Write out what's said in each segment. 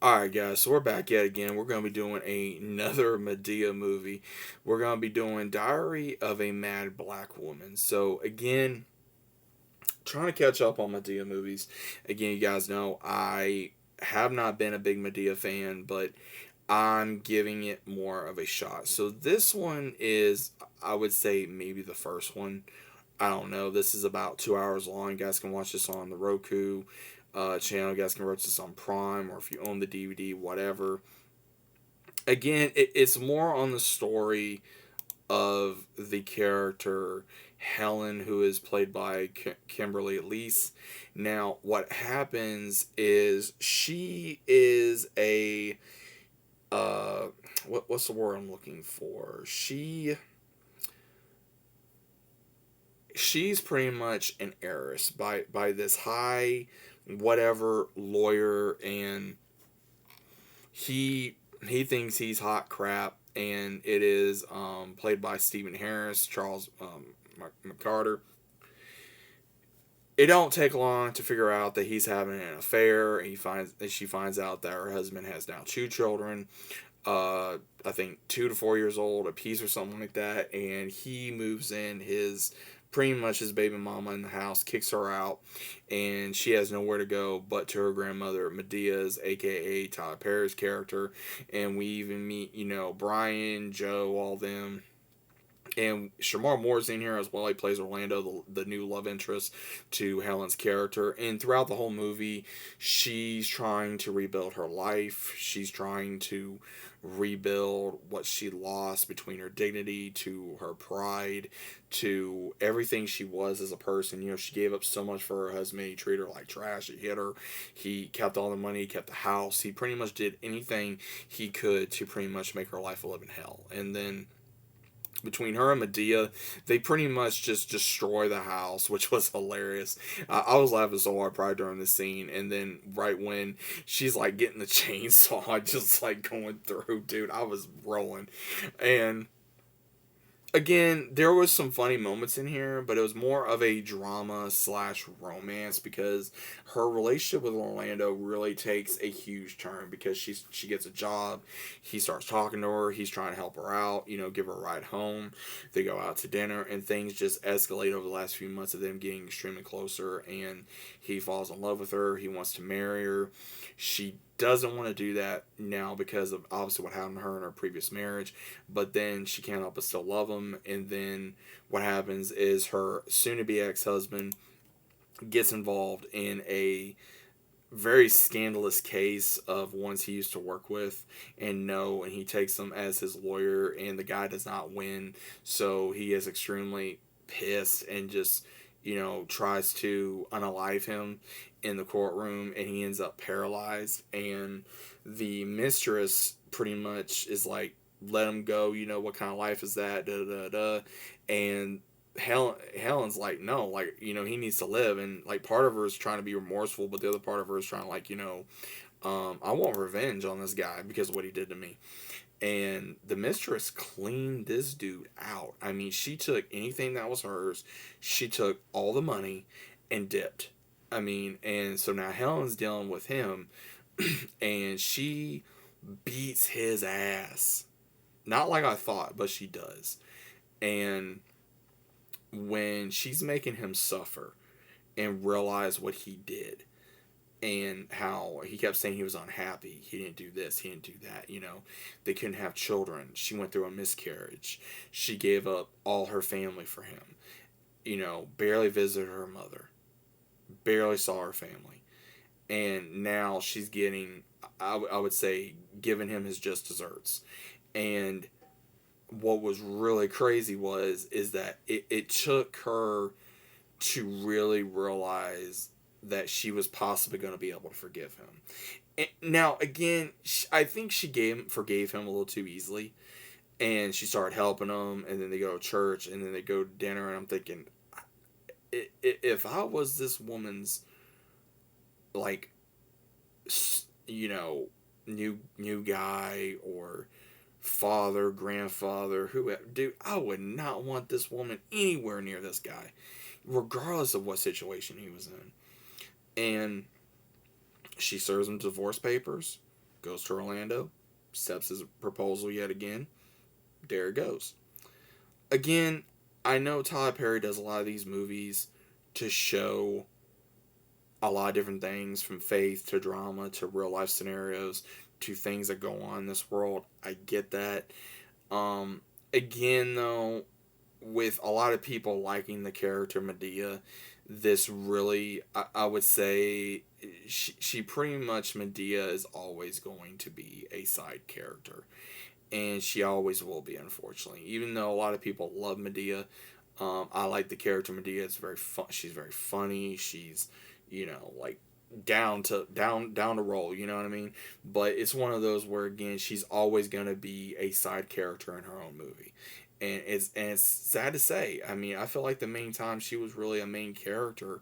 Alright, guys, so we're back yet again. We're going to be doing another Medea movie. We're going to be doing Diary of a Mad Black Woman. So, again, trying to catch up on Medea movies. Again, you guys know I have not been a big Medea fan, but I'm giving it more of a shot. So, this one is, I would say, maybe the first one. I don't know. This is about 2 hours long. You guys can watch this on the Roku channel. You guys can watch this on Prime, or if you own the DVD, whatever. Again, it's more on the story of the character Helen, who is played by Kimberly Elise. Now, what happens is she is a uh, what's the word I'm looking for? She's pretty much an heiress by this high whatever lawyer, and he thinks he's hot crap, and it is played by Stephen Harris, Charles McCarter. It don't take long to figure out that he's having an affair. She finds out that her husband has now two children, I think 2 to 4 years old, a piece or something like that, and he moves in his pretty much his baby mama in the house, kicks her out, and she has nowhere to go but to her grandmother, Medea's, aka Tyler Perry's character, and we even meet, Brian, Joe, all them. And Shamar Moore's in here as well. He plays Orlando, the new love interest to Helen's character. And throughout the whole movie, she's trying to rebuild her life. She's trying to rebuild what she lost, between her dignity to her pride to everything she was as a person. She gave up so much for her husband. He treated her like trash. He hit her. He kept all the money. He kept the house. He pretty much did anything he could to pretty much make her life a living hell. And then between her and Medea, they pretty much just destroy the house, which was hilarious. I was laughing so hard probably during the scene, and then right when she's like getting the chainsaw, just like going through, dude, I was rolling. And again, there was some funny moments in here, but it was more of a drama slash romance, because her relationship with Orlando really takes a huge turn, because she gets a job. He starts talking to her. He's trying to help her out, give her a ride home. They go out to dinner, and things just escalate over the last few months of them getting extremely closer. And he falls in love with her. He wants to marry her. She doesn't want to do that now because of obviously what happened to her in her previous marriage, but then she can't help but still love him. And then what happens is her soon-to-be ex-husband gets involved in a very scandalous case of ones he used to work with and he takes them as his lawyer, and the guy does not win, so he is extremely pissed and just tries to unalive him in the courtroom, and he ends up paralyzed. And the mistress pretty much is like, let him go, what kind of life is that, da da da. And Helen's like, no, like, he needs to live. And like part of her is trying to be remorseful, but the other part of her is trying to like, I want revenge on this guy because of what he did to me. And the mistress cleaned this dude out. I mean, she took anything that was hers, she took all the money and dipped. I mean, and so now Helen's dealing with him, and she beats his ass. Not like I thought, but she does. And when she's making him suffer and realize what he did, and how he kept saying he was unhappy, he didn't do this, he didn't do that, they couldn't have children, she went through a miscarriage, she gave up all her family for him, barely visited her mother, barely saw her family, and now she's getting, I would say, giving him his just desserts. And what was really crazy is that it took her to really realize that she was possibly going to be able to forgive him. And now, again, I think she forgave him a little too easily, and she started helping him, and then they go to church, and then they go to dinner, and I'm thinking, if I was this woman's, like, new guy, or father, grandfather, whoever, dude, I would not want this woman anywhere near this guy, regardless of what situation he was in. And she serves him divorce papers. Goes to Orlando, accepts his proposal yet again. There it goes. Again, I know Tyler Perry does a lot of these movies to show a lot of different things, from faith to drama to real life scenarios to things that go on in this world. I get that. Again, though, with a lot of people liking the character Medea, this really, I would say, she pretty much, Medea is always going to be a side character. And she always will be, unfortunately. Even though a lot of people love Medea, I like the character Medea. It's very fun. She's very funny. She's, like down to roll. You know what I mean? But it's one of those where, again, she's always gonna be a side character in her own movie, and it's sad to say. I mean, I feel like the main time she was really a main character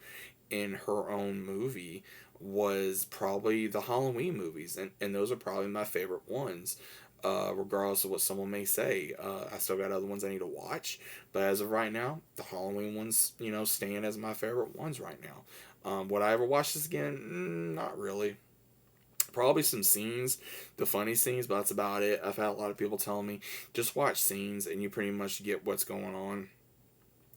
in her own movie was probably the Halloween movies, and those are probably my favorite ones. Regardless of what someone may say, I still got other ones I need to watch, but as of right now, the Halloween ones, stand as my favorite ones right now. Would I ever watch this again? Not really. Probably some scenes, the funny scenes, but that's about it. I've had a lot of people telling me, just watch scenes and you pretty much get what's going on,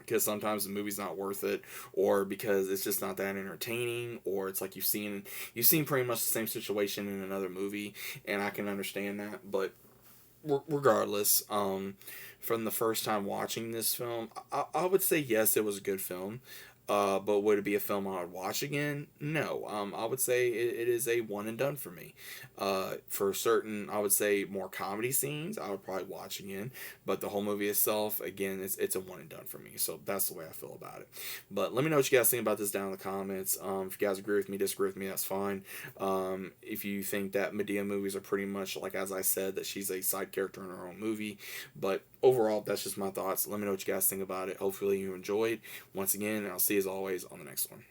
because sometimes the movie's not worth it, or because it's just not that entertaining, or it's like you've seen pretty much the same situation in another movie, and I can understand that. But regardless, from the first time watching this film, I would say yes, it was a good film. But would it be a film I would watch again? No. I would say it is a one and done for me. For certain, I would say more comedy scenes, I would probably watch again. But the whole movie itself, again, it's a one and done for me. So that's the way I feel about it. But let me know what you guys think about this down in the comments. If you guys agree with me, disagree with me, that's fine. If you think that Medea movies are pretty much like, as I said, that she's a side character in her own movie. But overall, that's just my thoughts. Let me know what you guys think about it. Hopefully you enjoyed. Once again, I'll see you as always on the next one.